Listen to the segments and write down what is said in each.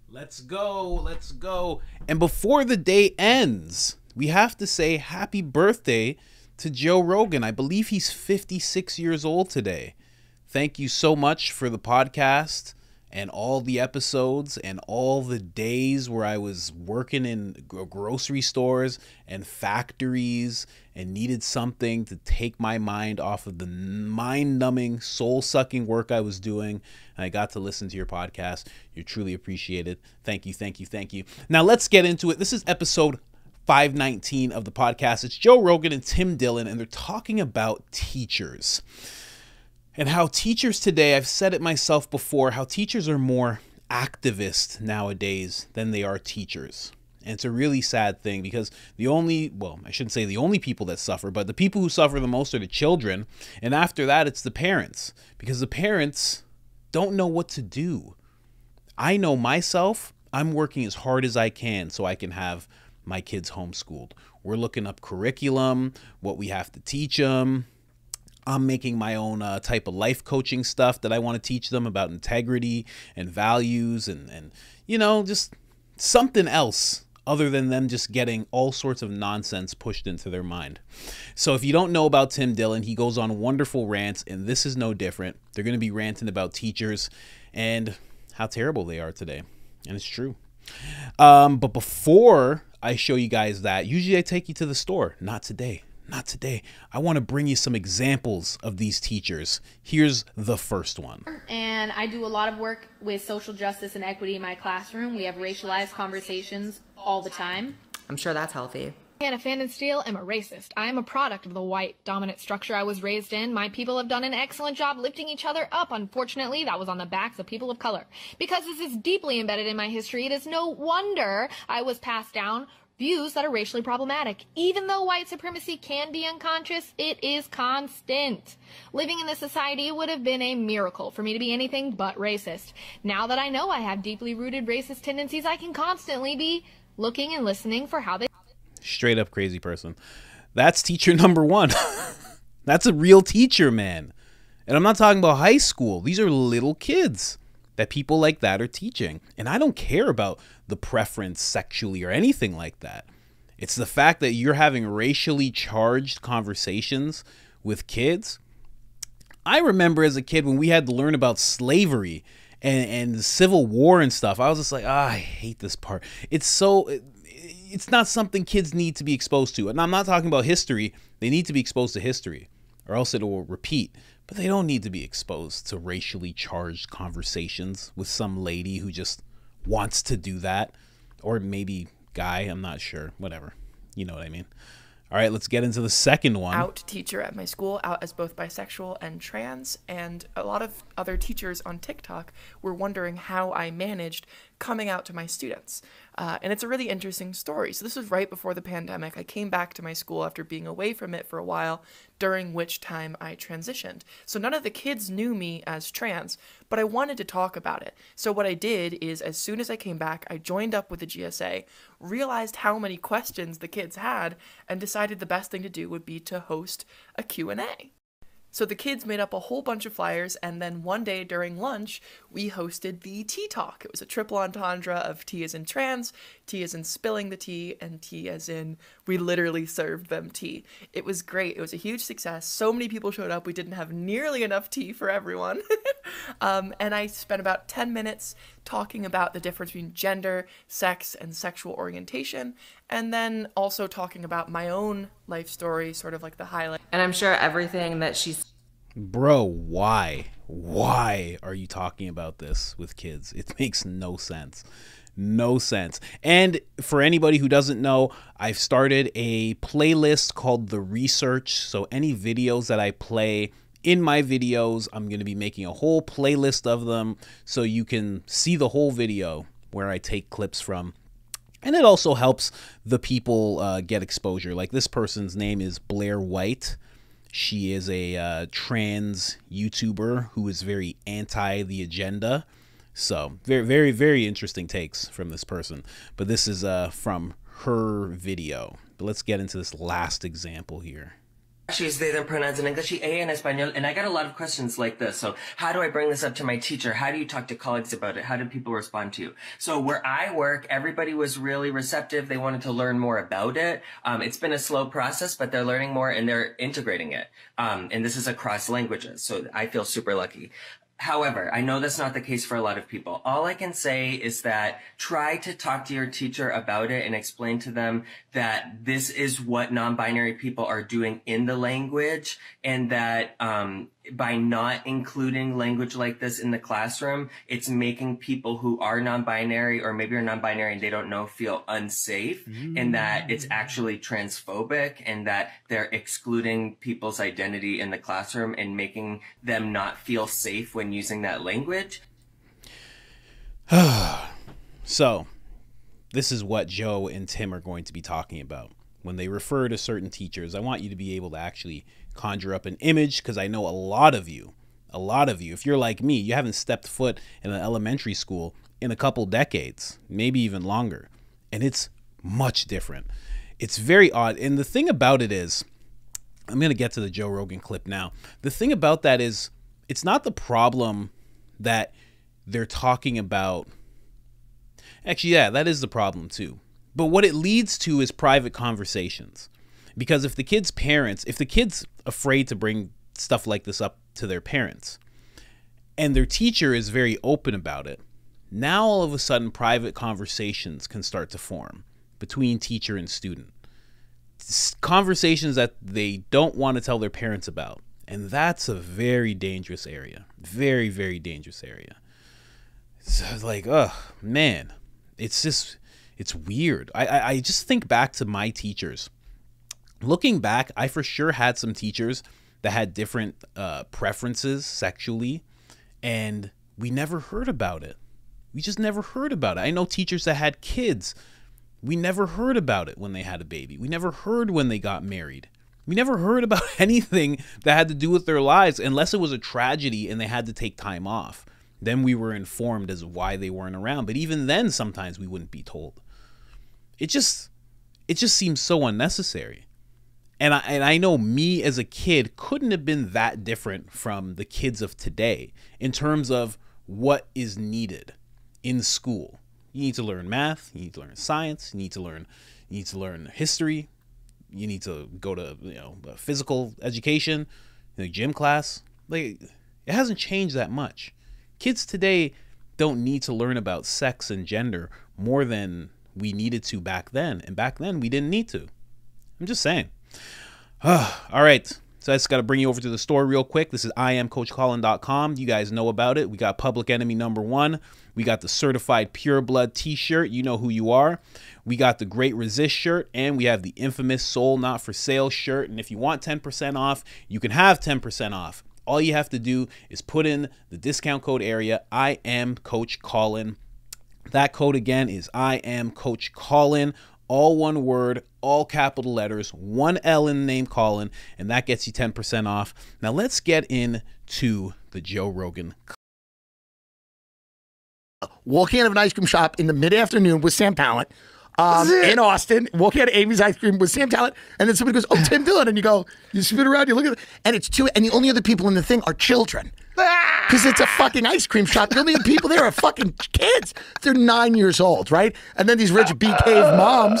Let's go. Let's go. And before the day ends, we have to say happy birthday to Joe Rogan. I believe he's 56 years old today. Thank you so much for the podcast and all the episodes and all the days where I was working in grocery stores and factories and needed something to take my mind off of the mind-numbing, soul-sucking work I was doing. And I got to listen to your podcast. You're truly appreciated. Thank you, thank you, thank you. Now let's get into it. This is episode 519 of the podcast. It's Joe Rogan and Tim Dillion, and they're talking about teachers. And how teachers today, I've said it myself before, how teachers are more activists nowadays than they are teachers. And it's a really sad thing because I shouldn't say the only people that suffer, but the people who suffer the most are the children. And after that, it's the parents, because the parents don't know what to do. I know myself, I'm working as hard as I can so I can have my kids homeschooled. We're looking up curriculum, what we have to teach them. I'm making my own type of life coaching stuff that I want to teach them about integrity and values and just something else other than them just getting all sorts of nonsense pushed into their mind. So if you don't know about Tim Dillion, he goes on wonderful rants, and this is no different. They're going to be ranting about teachers and how terrible they are today. And it's true. But before I show you guys that, usually I take you to the store. Not today. Not today. I want to bring you some examples of these teachers. Here's the first one. And I do a lot of work with social justice and equity in my classroom. We have racialized conversations all the time. I'm sure that's healthy. Hannah Fannin Steele am a racist. I am a product of the white dominant structure I was raised in. My people have done an excellent job lifting each other up. Unfortunately, that was on the backs of people of color. Because this is deeply embedded in my history, it is no wonder I was passed down views that are racially problematic. Even though white supremacy can be unconscious, it is constant. Living in this society would have been a miracle for me to be anything but racist. Now that I know I have deeply rooted racist tendencies, I can constantly be looking and listening for how they... Straight up crazy person. That's teacher number one. That's a real teacher, man. And I'm not talking about high school. These are little kids that people like that are teaching. And I don't care about the preference sexually or anything like that. It's the fact that you're having racially charged conversations with kids. I remember as a kid when we had to learn about slavery and the Civil War and stuff, I was just like, I hate this part. It's not something kids need to be exposed to. And I'm not talking about history. They need to be exposed to history or else it will repeat. But they don't need to be exposed to racially charged conversations with some lady who just wants to do that. Or maybe guy, I'm not sure. Whatever. You know what I mean. All right, let's get into the second one. Out teacher at my school, out as both bisexual and trans, and a lot of other teachers on TikTok were wondering how I managed coming out to my students. And it's a really interesting story. So this was right before the pandemic. I came back to my school after being away from it for a while, during which time I transitioned. So none of the kids knew me as trans, but I wanted to talk about it. So what I did is, as soon as I came back, I joined up with the GSA, realized how many questions the kids had, and decided the best thing to do would be to host a Q&A. So the kids made up a whole bunch of flyers, and then one day during lunch, we hosted the tea talk. It was a triple entendre of T as in trans, T as in spilling the tea, and T as in we literally served them tea. It was great. It was a huge success. So many people showed up. We didn't have nearly enough tea for everyone. And I spent about 10 minutes talking about the difference between gender, sex, and sexual orientation, and then also talking about my own life story, sort of like the highlight. And I'm sure everything that she's... Bro, why? Why are you talking about this with kids? It makes no sense. No sense. And for anybody who doesn't know, I've started a playlist called The Research. So any videos that I play in my videos, I'm going to be making a whole playlist of them so you can see the whole video where I take clips from. And it also helps the people get exposure. Like this person's name is Blair White. She is a trans YouTuber who is very anti the agenda. So very, very, very interesting takes from this person. But this is from her video. But let's get into this last example here. She use they, them pronouns in English y en español, and I got a lot of questions like this. So how do I bring this up to my teacher? How do you talk to colleagues about it? How do people respond to you? So where I work, everybody was really receptive. They wanted to learn more about it. It's been a slow process, but they're learning more and they're integrating it. And this is across languages, so I feel super lucky. However, I know that's not the case for a lot of people. All I can say is that try to talk to your teacher about it and explain to them that this is what non-binary people are doing in the language, and that by not including language like this in the classroom, it's making people who are non-binary or maybe are non-binary and they don't know feel unsafe, and that it's actually transphobic, and that they're excluding people's identity in the classroom and making them not feel safe when using that language. So this is what Joe and Tim are going to be talking about. When they refer to certain teachers, I want you to be able to actually conjure up an image, because I know a lot of you, if you're like me, you haven't stepped foot in an elementary school in a couple decades, maybe even longer. And it's much different. It's very odd. And the thing about it is, I'm going to get to the Joe Rogan clip now. The thing about that is, it's not the problem that they're talking about. Actually, yeah, that is the problem too. But what it leads to is private conversations. Because if the kid's parents, if the kid's afraid to bring stuff like this up to their parents, and their teacher is very open about it, now all of a sudden private conversations can start to form between teacher and student. Conversations that they don't want to tell their parents about. And that's a very dangerous area. Very, very dangerous area. So it's like, oh, man. It's just, it's weird. I just think back to my teachers. Looking back, I for sure had some teachers that had different preferences sexually, and we never heard about it. We just never heard about it. I know teachers that had kids. We never heard about it when they had a baby. We never heard when they got married. We never heard about anything that had to do with their lives, unless it was a tragedy and they had to take time off. Then we were informed as why they weren't around. But even then, sometimes we wouldn't be told. It just seems so unnecessary. And I know me as a kid couldn't have been that different from the kids of today in terms of what is needed in school. You need to learn math. You need to learn science. You need to learn history. You need to go to physical education, gym class. Like, it hasn't changed that much. Kids today don't need to learn about sex and gender more than we needed to back then. And back then we didn't need to. I'm just saying. All right. So I just got to bring you over to the store real quick. This is IamCoachColin.com. You guys know about it. We got Public Enemy #1. We got the Certified Pure Blood t-shirt. You know who you are. We got the Great Resist shirt. And we have the infamous Soul Not For Sale shirt. And if you want 10% off, you can have 10% off. All you have to do is put in the discount code area, I am Coach Colin. That code again is I am Coach Colin. All one word, all capital letters, one L in the name Colin, and that gets you 10% off. Now let's get into the Joe Rogan. Walking out of an ice cream shop in the mid-afternoon with Sam Talent in Austin, walking out of Amy's Ice Cream with Sam Talent, and then somebody goes, oh, Tim Dillion, and you go, you spin around, you look at it, and it's two, and the only other people in the thing are children. Because it's a fucking ice cream shop. The only people there are fucking kids. They're 9 years old, right? And then these rich bee-cave moms.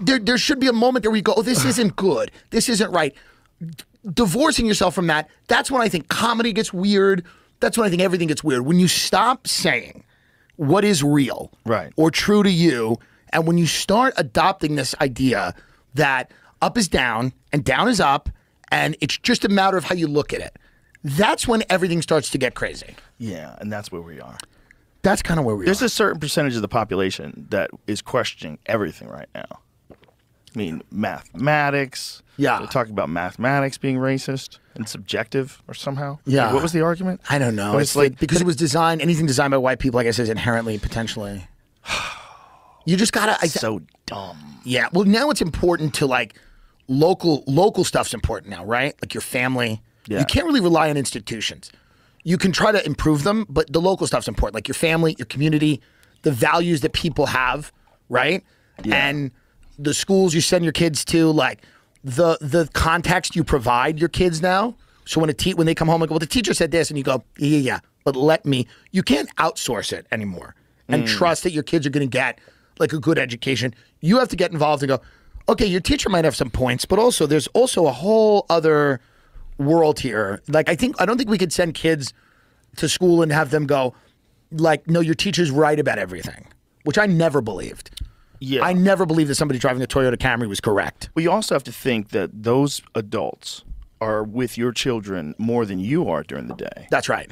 There should be a moment there where you go, oh, this isn't good. This isn't right. Divorcing yourself from that, that's when I think comedy gets weird. That's when I think everything gets weird. When you stop saying what is real or true to you, and when you start adopting this idea that up is down and down is up, and it's just a matter of how you look at it. That's when everything starts to get crazy. Yeah, and that's where we are. That's kind of where we are. There's a certain percentage of the population that is questioning everything right now. I mean, mathematics. Yeah. They're talking about mathematics being racist and subjective or somehow. Yeah. Like, what was the argument? I don't know. But It's like because it was designed, anything designed by white people, I guess, is inherently, potentially. You just got to. So dumb. Yeah. Well, now it's important to, like, local stuff's important now, right? Like your family. Yeah. You can't really rely on institutions. You can try to improve them, but the local stuff's important. Like your family, your community, the values that people have, right? Yeah. And the schools you send your kids to, like the context you provide your kids now. So when when they come home, like, well, the teacher said this, and you go, yeah, but you can't outsource it anymore and trust that your kids are going to get like a good education. You have to get involved and go, okay, your teacher might have some points, but also there's also a whole other world here. Like, I don't think we could send kids to school and have them go, like, no, your teacher's right about everything, which I never believed. Yeah. I never believed that somebody driving a Toyota Camry was correct. Well, you also have to think that those adults are with your children more than you are during the day. That's right.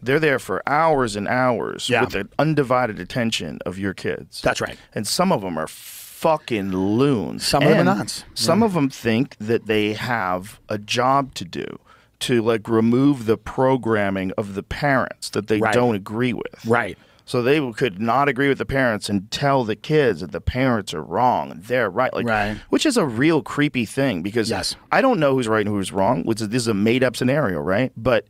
They're there for hours and hours Yeah. with the undivided attention of your kids. That's right. And some of them are fucking loons. Some of them are nuts. Some of them think that they have a job to do to like remove the programming of the parents that they Right. don't agree with. Right. So they could not agree with the parents and tell the kids that the parents are wrong and they're right. Like, Right. Which is a real creepy thing because Yes. I don't know who's right and who's wrong. This is a made-up scenario, right? But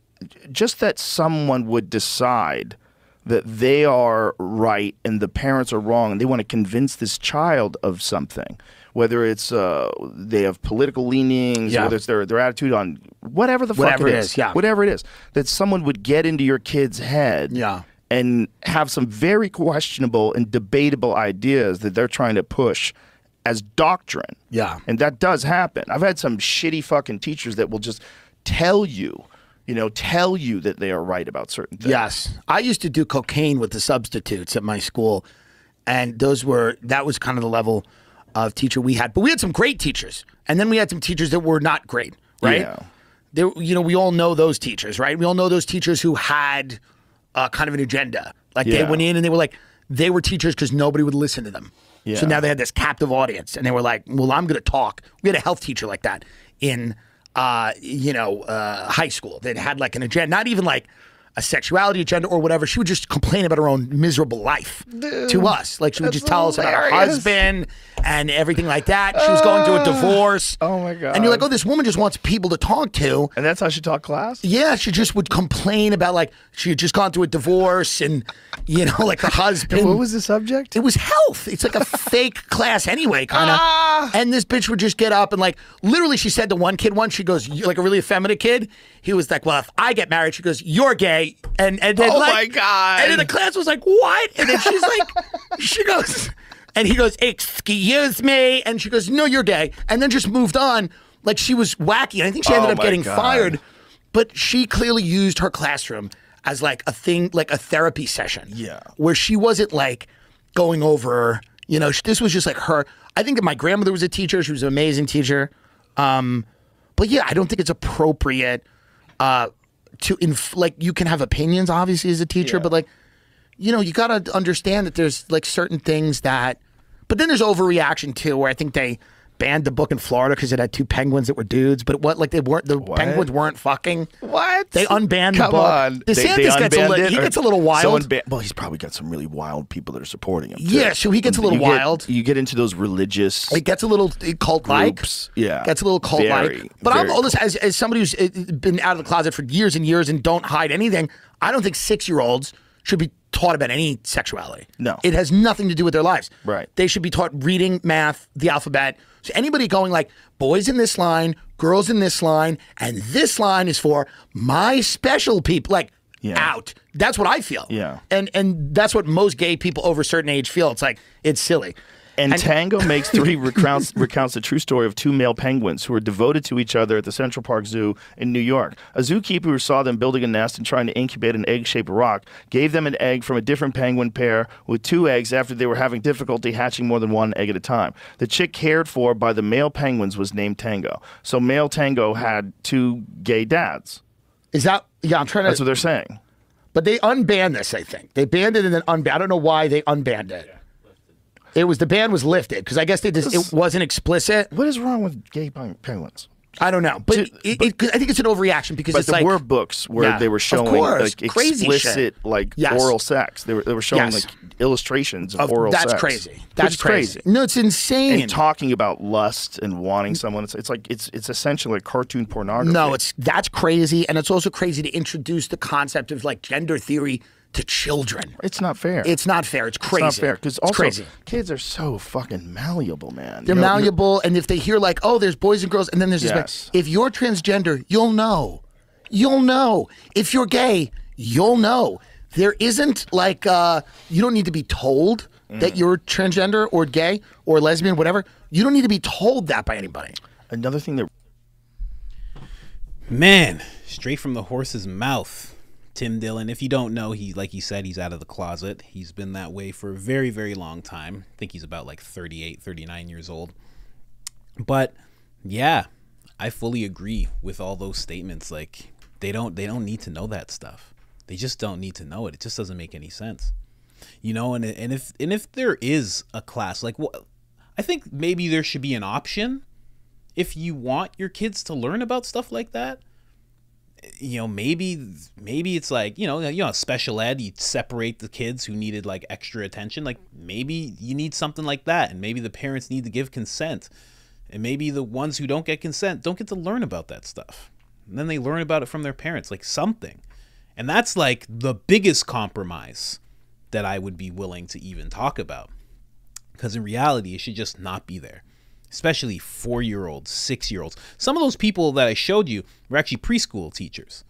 just that someone would decide that they are right and the parents are wrong and they want to convince this child of something, whether it's they have political leanings, Yeah. whether it's their attitude on whatever the fuck Whatever it it is, is, yeah. whatever it is, that someone would get into your kid's head Yeah. and have some very questionable and debatable ideas that they're trying to push as doctrine. Yeah. And that does happen. I've had some shitty fucking teachers that will just tell you that they are right about certain things. Yes. I used to do cocaine with the substitutes at my school, and that was kind of the level of teacher we had. But we had some great teachers, and then we had some teachers that were not great, right? Yeah. We all know those teachers, right? We all know those teachers who had kind of an agenda. Like they Yeah. went in and they were teachers because nobody would listen to them. Yeah. So now they had this captive audience, and they were like, well, I'm going to talk. We had a health teacher like that in high school that had like an agenda, not even like a sexuality agenda or whatever. She would just complain about her own miserable life to us. Like she would just tell us about her husband and everything like that. She was going through a divorce. Oh my God. And you're like, oh, this woman just wants people to talk to. And that's how she taught class? Yeah, she just would complain about like she had just gone through a divorce and like her husband. And what was the subject? It was health. It's like a fake class anyway, kind of. And this bitch would just get up and like literally she said to one kid once, she goes, like a really effeminate kid, he was like, well, if I get married, she goes, you're gay. And then Oh like, my God. And then the class was like, what? And then she's like, she goes, and he goes, excuse me. And she goes, no, you're gay. And then just moved on. Like she was wacky. And I think she ended up my getting God. fired. But she clearly used her classroom as like a thing, like a therapy session. Yeah. Where she wasn't like going over, this was just like her. I think that my grandmother was a teacher. She was an amazing teacher. But yeah, I don't think it's appropriate like you can have opinions obviously as a teacher, but like, you got to understand that there's like certain things that, but then there's overreaction too, where I think they banned the book in Florida because it had two penguins that were dudes, but penguins weren't fucking. What? They unbanned the Come book. on. DeSantis gets a little wild. Well, he's probably got some really wild people that are supporting him. Too. Yeah, so he gets a little wild. You get into those religious. It gets a little cult-like. Groups. Yeah. Gets a little cult-like. Very, But very all this, as somebody who's been out of the closet for years and years and don't hide anything, I don't think 6-year-olds should be taught about any sexuality. No. It has nothing to do with their lives. Right. They should be taught reading, math, the alphabet. So anybody going like, boys in this line, girls in this line, and this line is for my special people, like, out. That's what I feel. Yeah. And that's what most gay people over a certain age feel. It's like, it's silly. And Tango Makes Three recounts the true story of two male penguins who were devoted to each other at the Central Park Zoo in New York. A zookeeper who saw them building a nest and trying to incubate an egg-shaped rock gave them an egg from a different penguin pair with 2 eggs after they were having difficulty hatching more than 1 egg at a time. The chick cared for by the male penguins was named Tango. So male Tango had 2 gay dads. Is that, yeah, I'm trying to. That's what they're saying. But they unbanned this, I think. They banned it and then unbanned. I don't know why they unbanned it. The ban was lifted because I guess it wasn't explicit. What is wrong with gay penguins? I don't know, but I think it's an overreaction because but it's there like were books where they were showing like explicit like oral sex. They were showing like illustrations of oral sex. That's crazy. That's crazy. No, it's insane. And talking about lust and wanting someone, it's essentially like cartoon pornography. No, that's crazy, and it's also crazy to introduce the concept of like gender theory to children. It's not fair. It's not fair. It's crazy. It's not fair because also crazy. kids are so fucking malleable, man. They're malleable, and if they hear like, oh, there's boys and girls, and then there's Yes. this. If you're transgender, you'll know. You'll know. If you're gay, you'll know. There isn't like you don't need to be told that you're transgender or gay or lesbian, whatever. You don't need to be told that by anybody. Another thing that Man, straight from the horse's mouth. Tim Dillon, if you don't know, he, like he said, he's out of the closet. He's been that way for a very, very long time. I think he's about like 38, 39 years old. But yeah, I fully agree with all those statements. Like they don't need to know that stuff. They just don't need to know it. It just doesn't make any sense. You know, and if there is a class, like I think maybe there should be an option if you want your kids to learn about stuff like that. You know, maybe it's like, you know, special ed, you separate the kids who needed like extra attention. Like maybe you need something like that, and maybe the parents need to give consent, and maybe the ones who don't get consent don't get to learn about that stuff, and then they learn about it from their parents, like something. And that's like the biggest compromise that I would be willing to even talk about, because in reality it should just not be there. Especially 4-year-olds, 6-year-olds. Some of those people that I showed you were actually preschool teachers.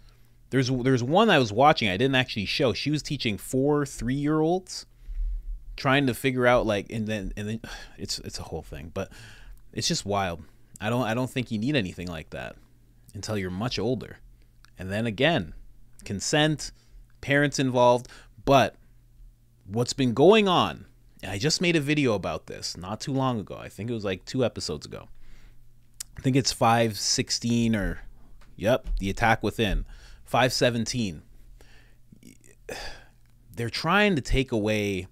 There's one I was watching I didn't actually show. She was teaching 3-year-olds, trying to figure out like, and then it's a whole thing, but it's just wild. I don't think you need anything like that until you're much older. And then again, consent, parents involved. But what's been going on, and I just made a video about this not too long ago. I think it was like 2 episodes ago. I think it's 516 or, yep, The Attack Within, 517. They're trying to take away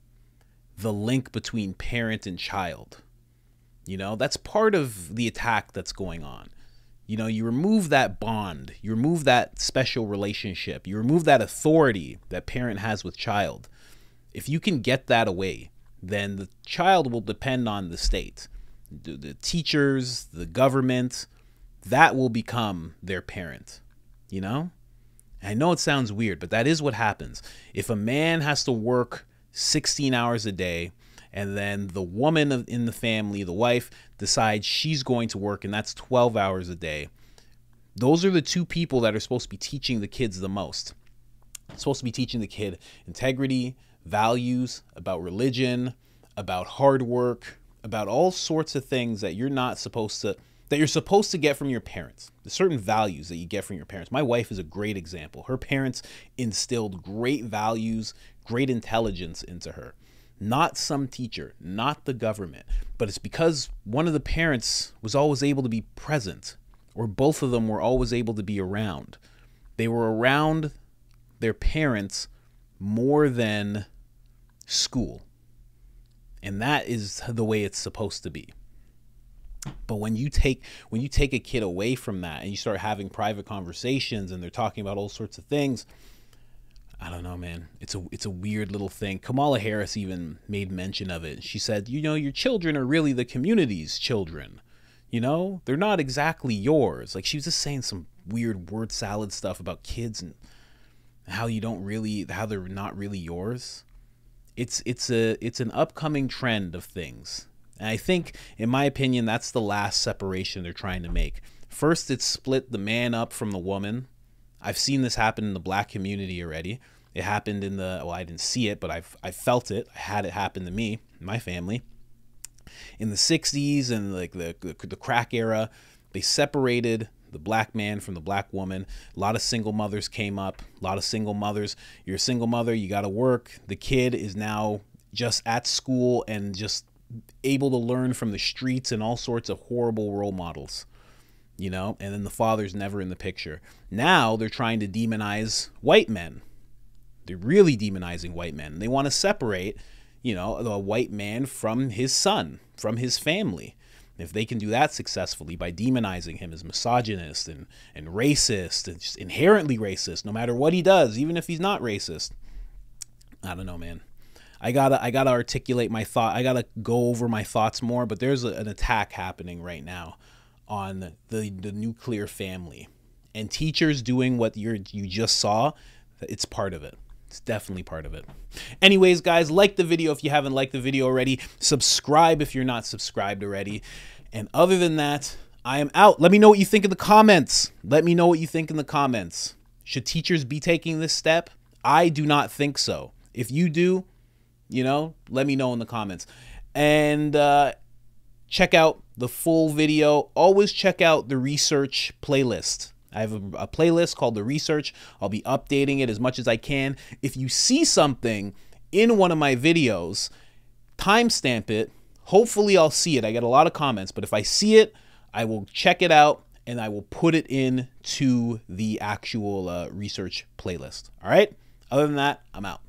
the link between parent and child. You know, that's part of the attack that's going on. You know, you remove that bond, you remove that special relationship, you remove that authority that parent has with child. If you can get that away, then the child will depend on the state, the teachers, the government. That will become their parent, you know? And I know it sounds weird, but that is what happens. If a man has to work 16 hours a day, and then the woman in the family, the wife, decides she's going to work, and that's 12 hours a day, those are the two people that are supposed to be teaching the kids the most. It's supposed to be teaching the kid integrity, values, about religion, about hard work, about all sorts of things that you're supposed to get from your parents. There's certain values that you get from your parents. My wife is a great example. Her parents instilled great values, great intelligence into her. Not some teacher, not the government, but it's because one of the parents was always able to be present, or both of them were always able to be around. They were around their parents more than school. And that is the way it's supposed to be. But when you take a kid away from that and you start having private conversations and they're talking about all sorts of things, I don't know, man. It's a weird little thing. Kamala Harris even made mention of it. She said, you know, your children are really the community's children. You know, they're not exactly yours. Like, she was just saying some weird word salad stuff about kids and how they're not really yours. It's an upcoming trend of things. And I think, in my opinion, that's the last separation they're trying to make. First, it's split the man up from the woman. I've seen this happen in the black community already. It happened I didn't see it, but I felt it. I had it happen to me, my family. In the 60s and like the crack era, they separated the black man from the black woman. A lot of single mothers came up. A lot of single mothers. You're a single mother, you got to work. The kid is now just at school and just able to learn from the streets and all sorts of horrible role models, you know, and then the father's never in the picture. Now they're trying to demonize white men. They're really demonizing white men. They want to separate, you know, a white man from his son, from his family. If they can do that successfully by demonizing him as misogynist and racist and just inherently racist, no matter what he does, even if he's not racist, I don't know, man. I gotta articulate my thought. I gotta go over my thoughts more. But there's an attack happening right now on the nuclear family, and teachers doing what you just saw. It's part of it. It's definitely part of it. Anyways, guys, like the video if you haven't liked the video already. Subscribe if you're not subscribed already. And other than that, I am out. Let me know what you think in the comments. Let me know what you think in the comments. Should teachers be taking this step? I do not think so. If you do, you know, let me know in the comments. And check out the full video. Always check out the research playlist. I have a playlist called The Research. I'll be updating it as much as I can. If you see something in one of my videos, timestamp it. Hopefully I'll see it. I get a lot of comments, but if I see it, I will check it out and I will put it into the actual research playlist. All right? Other than that, I'm out.